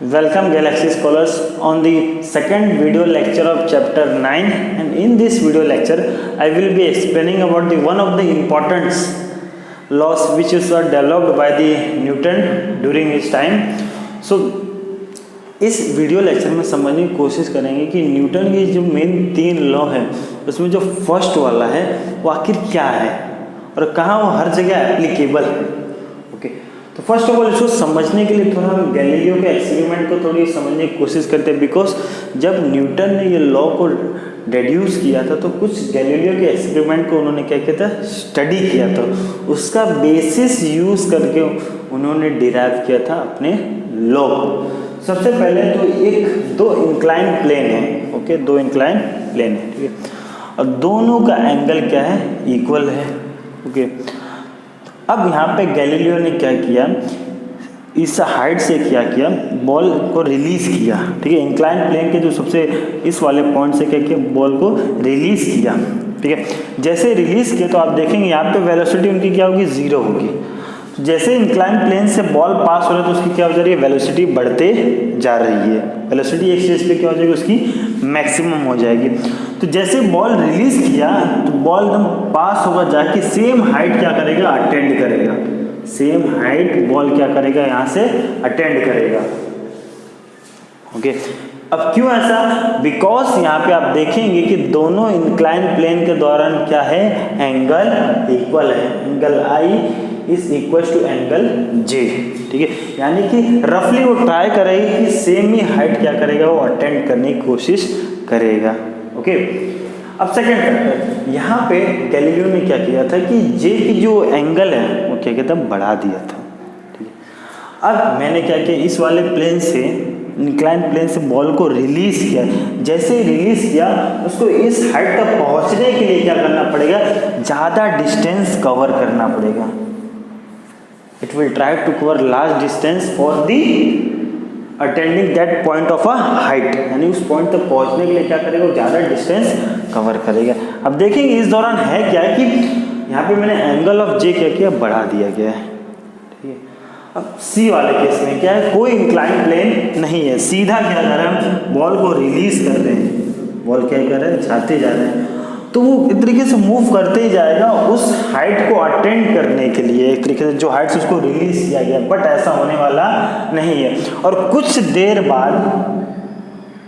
Welcome Galaxy Scholars on the second video lecture of chapter 9, and in this video lecture I will be explaining about the one of the important laws which were developed by the Newton during his time. So इस video lecture में समझने की कोशिश करेंगे कि Newton की जो main 3 law है उसमें जो फर्स्ट वाला है वो आखिर क्या है और कहाँ वो हर जगह एप्लीकेबल है। ओके, तो फर्स्ट ऑफ ऑल इसको समझने के लिए थोड़ा हम गैलीलियो के एक्सपेरिमेंट को थोड़ी समझने की कोशिश करते हैं, बिकॉज जब न्यूटन ने ये लॉ को डेड्यूस किया था तो कुछ गैलीलियो के एक्सपेरिमेंट को उन्होंने क्या किया था, स्टडी किया था, उसका बेसिस यूज करके उन्होंने डिराइव किया था अपने लॉ। सबसे पहले तो दो इंक्लाइन प्लेन है, ओके, 2 इंक्लाइन प्लेन है, ठीक है, और दोनों का एंगल क्या है, इक्वल है। ओके, अब यहाँ पे गैलीलियो ने क्या किया, इस हाइट से क्या किया, बॉल को रिलीज किया, ठीक है, इंक्लाइन प्लेन के जो सबसे इस वाले पॉइंट से क्या किया, बॉल को रिलीज किया, ठीक है। जैसे रिलीज किया तो आप देखेंगे यहाँ पे वेलोसिटी उनकी क्या होगी, 0 होगी। जैसे इंक्लाइन प्लेन से बॉल पास हो रहा है तो उसकी क्या हो जा रही है, वेलोसिटी बढ़ते जा रही है, वेलोसिटी एक स्टेज पे क्या हो जाएगी, उसकी मैक्सिमम हो जाएगी। तो जैसे बॉल रिलीज किया तो बॉल एकदम पास होगा जाके सेम हाइट क्या करेगा, अटेंड करेगा, सेम हाइट बॉल क्या करेगा, यहाँ से अटेंड करेगा। ओके, अब क्यों ऐसा, बिकॉज यहाँ पे आप देखेंगे कि दोनों इंक्लाइन प्लेन के दौरान क्या है, एंगल इक्वल है, angle I is equal to angle J, ठीक है, यानी कि रफली वो ट्राई करेगी कि सेम ही हाइट क्या करेगा, वो अटेंड करने की कोशिश करेगा। ओके, अब सेकंड फैक्टर, यहाँ पे गैलीलियो ने क्या किया था कि जे की जो एंगल है वो क्या कहता है, बढ़ा दिया था, ठीक है। अब मैंने क्या किया, इस वाले प्लेन से, इंक्लाइन प्लेन से बॉल को रिलीज किया, जैसे ही रिलीज किया उसको इस हाइट तक पहुंचने के लिए क्या करना पड़ेगा, ज़्यादा डिस्टेंस कवर करना पड़ेगा। It will try to cover large distance for the attending that point of a height, यानी उस पॉइंट तक पहुंचने के लिए क्या करेगा, वो ज़्यादा डिस्टेंस कवर करेगा। अब देखेंगे इस दौरान है क्या कि यहाँ पे मैंने एंगल ऑफ जे क्या किया, बढ़ा दिया गया है, ठीक है। अब सी वाले केस में क्या है, कोई इंक्लाइन प्लेन नहीं है, सीधा क्या कर रहे हैं, हम बॉल को रिलीज कर रहे हैं, बॉल क्या कर रहे हैं, जाते जा रहे हैं, तो वो एक तरीके से मूव करते ही जाएगा उस हाइट को अटेंड करने के लिए, एक तरीके से जो हाइट से उसको रिलीज किया गया, बट ऐसा होने वाला नहीं है। और कुछ देर बाद,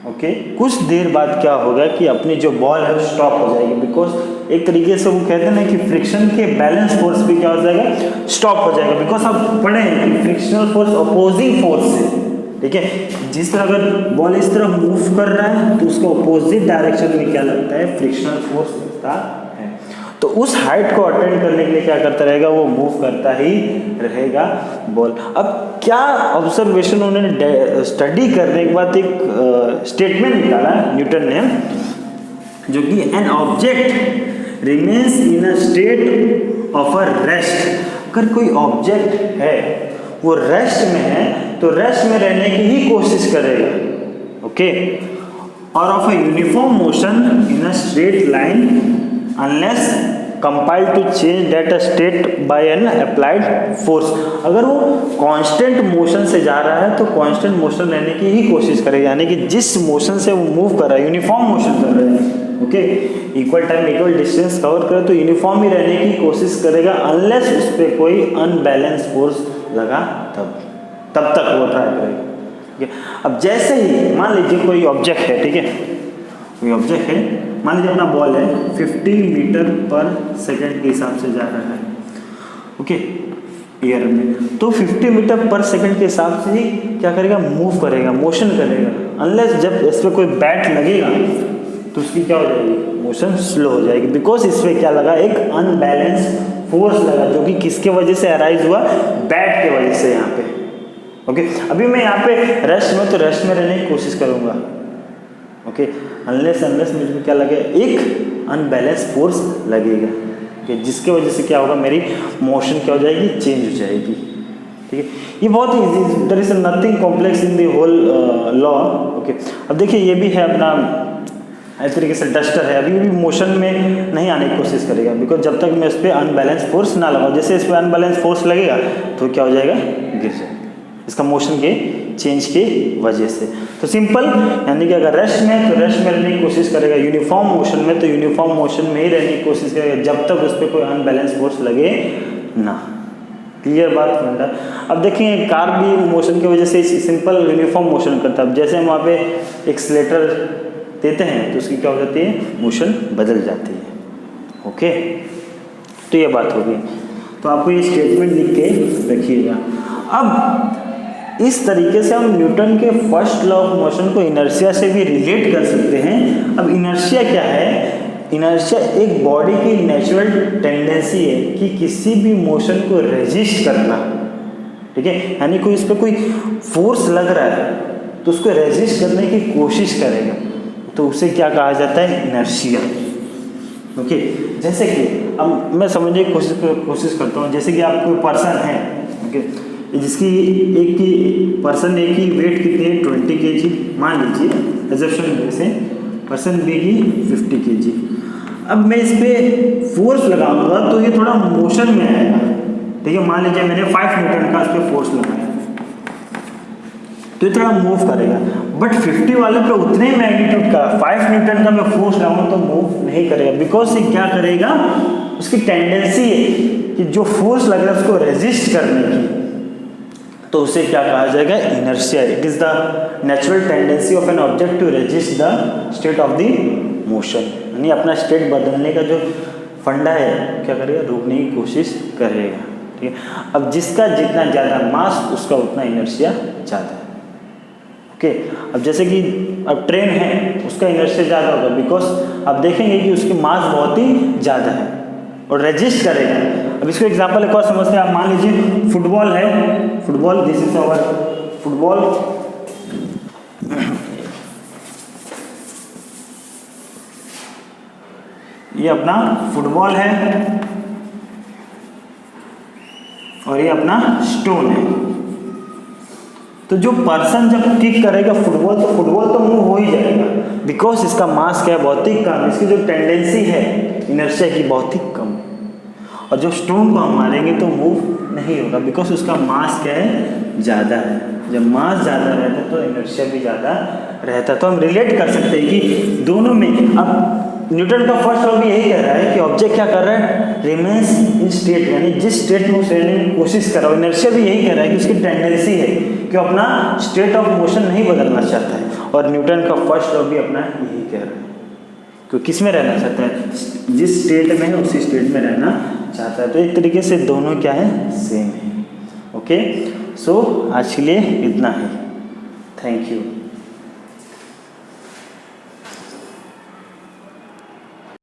ओके, कुछ देर बाद क्या होगा कि अपनी जो बॉल है स्टॉप हो जाएगी, बिकॉज एक तरीके से वो कहते हैं ना कि फ्रिक्शन के बैलेंस फोर्स भी क्या हो जाएगा, स्टॉप हो जाएगा, बिकॉज आप पढ़े हैं कि फ्रिक्शनल फोर्स अपोजिंग फोर्स है, ठीक है। जिस तरह अगर बॉल इस तरह मूव कर रहा है तो उसको अपोजिट डायरेक्शन में क्या लगता है, फ्रिक्शनल फोर्स लगता है, तो उस हाइट को अटेंड करने के लिए क्या करता रहेगा, वो मूव करता ही रहेगा बॉल। अब क्या ऑब्जर्वेशन उन्होंने स्टडी करने के बाद एक स्टेटमेंट निकाला न्यूटन ने, जो कि an object remains in a state of a rest, अगर कोई ऑब्जेक्ट है वो रेस्ट में है तो रेस्ट में रहने की ही कोशिश करेगा, ओके, और of a uniform motion in a straight line unless compelled to change that state by an applied force. अगर वो कांस्टेंट मोशन से जा रहा है तो कांस्टेंट मोशन रहने की ही कोशिश करेगा, यानी कि जिस मोशन से वो मूव कर रहा है, यूनिफॉर्म मोशन कर रहा है, okay, equal time equal distance cover करे तो यूनिफॉर्म ही रहने की कोशिश करेगा, अनलेस उस पर कोई अनबैलेंस फोर्स लगा तब तक वो ट्राई करेगा, ठीक है। अब जैसे ही मान लीजिए कोई ऑब्जेक्ट है, ठीक है, कोई ऑब्जेक्ट है, मान लीजिए अपना बॉल है 50 मीटर पर सेकंड के हिसाब से जा रहा है, ओके, एयर में, तो 50 मीटर पर सेकंड के हिसाब से ही क्या करेगा, मूव करेगा, मोशन करेगा, अनलेस जब इस पर कोई बैट लगेगा तो उसकी क्या हो जाएगी, मोशन स्लो हो जाएगी, बिकॉज इस पर क्या लगा, एक अनबैलेंस फोर्स लगा, जो कि किसके वजह से अराइज हुआ, बैट के वजह से यहाँ पे, ओके। अभी मैं यहाँ पे रेस्ट में, तो रेस्ट में रहने की कोशिश करूँगा, ओके, अनलेस मुझे क्या लगे, एक अनबैलेंस फोर्स लगेगा, ओके, जिसके वजह से क्या होगा, मेरी मोशन क्या हो जाएगी, चेंज हो जाएगी, ठीक है। ये बहुत easy, there is nothing complex in the whole law, okay. अब देखिए ये भी है अपना इस तरीके से डस्टर है, अभी भी मोशन में नहीं आने की कोशिश करेगा, बिकॉज जब तक मैं इस पर अनबैलेंस फोर्स ना लगाऊं, जैसे इस पर अनबैलेंस फोर्स लगेगा तो क्या हो जाएगा, गिर जाएगा, इसका मोशन के चेंज की वजह से। तो सिंपल, यानी कि अगर रेस्ट में तो रेस्ट में रहने की कोशिश करेगा, यूनिफॉर्म मोशन में तो यूनिफॉर्म मोशन में ही रहने की कोशिश करेगा जब तक उस पर कोई अनबैलेंस फोर्स लगे ना। क्लियर बात फंडा। अब देखिए कार भी मोशन की वजह से सिंपल यूनिफॉर्म मोशन करता है। अब जैसे हम वहाँ पे एक्सीलरेटर देते हैं तो उसकी क्या हो जाती है, मोशन बदल जाती है। ओके, तो ये बात होगी। तो आपको ये स्टेटमेंट लिख के रखिएगा। अब इस तरीके से हम न्यूटन के फर्स्ट लॉ ऑफ मोशन को इनर्शिया से भी रिलेट कर सकते हैं। अब इनर्शिया क्या है? इनर्शिया एक बॉडी की नेचुरल टेंडेंसी है कि किसी भी मोशन को रेजिस्ट करना, ठीक है, यानी कोई इस पर कोई फोर्स लग रहा है तो उसको रेजिस्ट करने की कोशिश करेगा, तो उसे क्या कहा जाता है, इनर्शिया। ओके, जैसे कि अब मैं समझने की कोशिश करता हूँ। जैसे कि आप कोई पर्सन है, ओके, जिसकी एक की पर्सन ए की वेट कितनी है, 20 kg मान लीजिए, एजम्पशन जैसे पर्सन बी की 50 kg। अब मैं इस पर फोर्स लगाऊंगा तो ये थोड़ा मोशन में आएगा, ठीक है। मान लीजिए मैंने 5 न्यूटन का इस पर फोर्स लगाया तो ये थोड़ा मूव करेगा, बट 50 वाले पे उतने मैग्नीट्यूड का 5 न्यूटन का मैं फोर्स लगाऊंगा तो मूव नहीं करेगा, बिकॉज ये क्या करेगा, उसकी टेंडेंसी है कि जो फोर्स लग रहा है उसको रेजिस्ट करने की, तो उसे क्या कहा जाएगा, inertia. It is the natural tendency of an object to resist the state of the motion, यानी अपना स्टेट बदलने का जो फंडा है क्या करेगा, रोकने की कोशिश करेगा, ठीक है। अब जिसका जितना ज़्यादा मास उसका उतना इनर्शिया ज़्यादा है। ओके, अब जैसे कि अब ट्रेन है उसका इनर्शिया ज़्यादा होगा, बिकॉज आप देखेंगे कि उसकी मास बहुत ही ज़्यादा है और रेजिस्ट करेगा। अब इसको एग्जांपल एक और समझते हैं। आप मान लीजिए फुटबॉल है, football, this is our football, ये अपना फुटबॉल है और ये अपना स्टोन है। तो जो पर्सन जब किक करेगा फुटबॉल तो मूव हो ही जाएगा, बिकॉज इसका मास क्या है, बहुत ही कम, इसकी जो टेंडेंसी है इनर्शिया की बहुत ही कम। और जब स्टोन को हम मारेंगे तो मूव नहीं होगा, बिकॉज उसका मास क्या है, ज़्यादा है। जब मास ज़्यादा रहता है तो इनर्शिया भी ज़्यादा रहता है। तो हम रिलेट कर सकते हैं कि दोनों में, अब न्यूटन का फर्स्ट लॉ भी यही कह रहा है कि ऑब्जेक्ट क्या कर रहा है, रिमेन्स इन स्टेट, यानी जिस स्टेट में उसे रहने की कोशिश कर रहा है। इनर्शिया भी यही कह रहा है कि उसकी टेंडेंसी है कि वो अपना स्टेट ऑफ मोशन नहीं बदलना चाहता है। और न्यूटन का फर्स्ट लॉ भी अपना यही कह रहा है कि किस में रहना चाहता है, जिस स्टेट में है उसी स्टेट में रहना चाहता है। तो एक तरीके से दोनों क्या है, सेम है। ओके, सो आज के लिए इतना ही। Thank you.